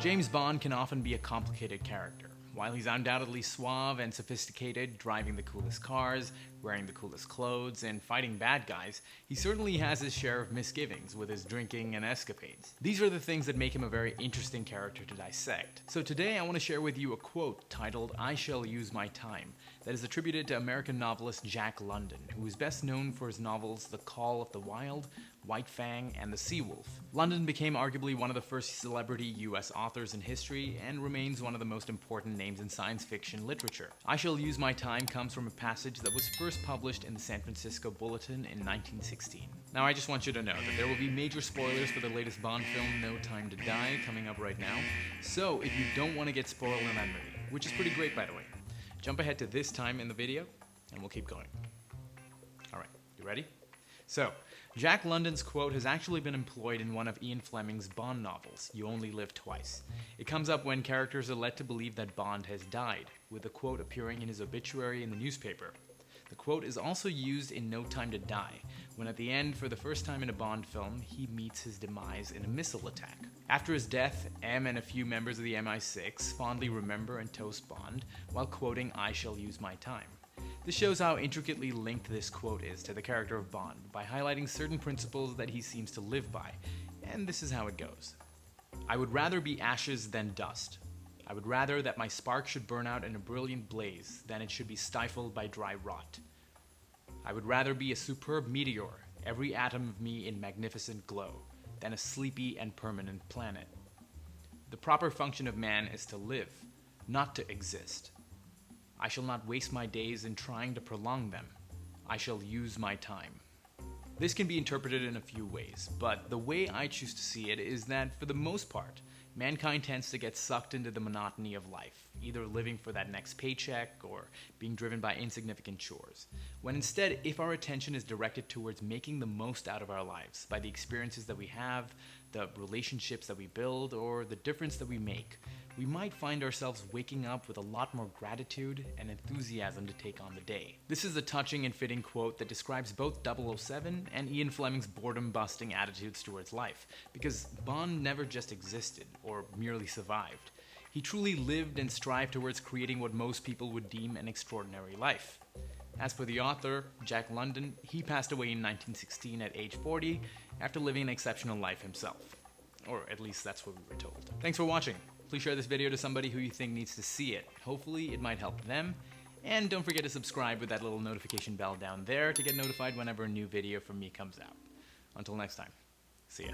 James Bond can often be a complicated character. While he's undoubtedly suave and sophisticated, driving the coolest cars, wearing the coolest clothes, and fighting bad guys, he certainly has his share of misgivings with his drinking and escapades. These are the things that make him a very interesting character to dissect. So today I want to share with you a quote titled, "I shall use my time," that is attributed to American novelist Jack London, who is best known for his novels The Call of the Wild, White Fang, and The Sea Wolf. London became arguably one of the first celebrity US authors in history and remains one of the most important names in science fiction literature. I Shall Use My Time comes from a passage that was first published in the San Francisco Bulletin in 1916. Now I just want you to know that there will be major spoilers for the latest Bond film, No Time to Die, coming up right now. So if you don't want to get spoiled in that movie, which is pretty great by the way, jump ahead to this time in the video and we'll keep going. Alright, you ready? So, Jack London's quote has actually been employed in one of Ian Fleming's Bond novels, You Only Live Twice. It comes up when characters are led to believe that Bond has died, with the quote appearing in his obituary in the newspaper. The quote is also used in No Time to Die, when at the end, for the first time in a Bond film, he meets his demise in a missile attack. After his death, M and a few members of the MI6 fondly remember and toast Bond while quoting I shall use my time. This shows how intricately linked this quote is to the character of Bond by highlighting certain principles that he seems to live by, and this is how it goes. I would rather be ashes than dust. I would rather that my spark should burn out in a brilliant blaze than it should be stifled by dry rot. I would rather be a superb meteor, every atom of me in magnificent glow, than a sleepy and permanent planet. The proper function of man is to live, not to exist. I shall not waste my days in trying to prolong them. I shall use my time. This can be interpreted in a few ways, but the way I choose to see it is that, for the most part, mankind tends to get sucked into the monotony of life, either living for that next paycheck or being driven by insignificant chores, when instead, if our attention is directed towards making the most out of our lives by the experiences that we have, the relationships that we build, or the difference that we make, we might find ourselves waking up with a lot more gratitude and enthusiasm to take on the day. This is a touching and fitting quote that describes both 007 and Ian Fleming's boredom-busting attitudes towards life, because Bond never just existed or merely survived. He truly lived and strived towards creating what most people would deem an extraordinary life. As for the author, Jack London, he passed away in 1916 at age 40 after living an exceptional life himself. Or at least that's what we were told. Thanks for watching. Please share this video to somebody who you think needs to see it. Hopefully it might help them. And don't forget to subscribe with that little notification bell down there to get notified whenever a new video from me comes out. Until next time, see ya.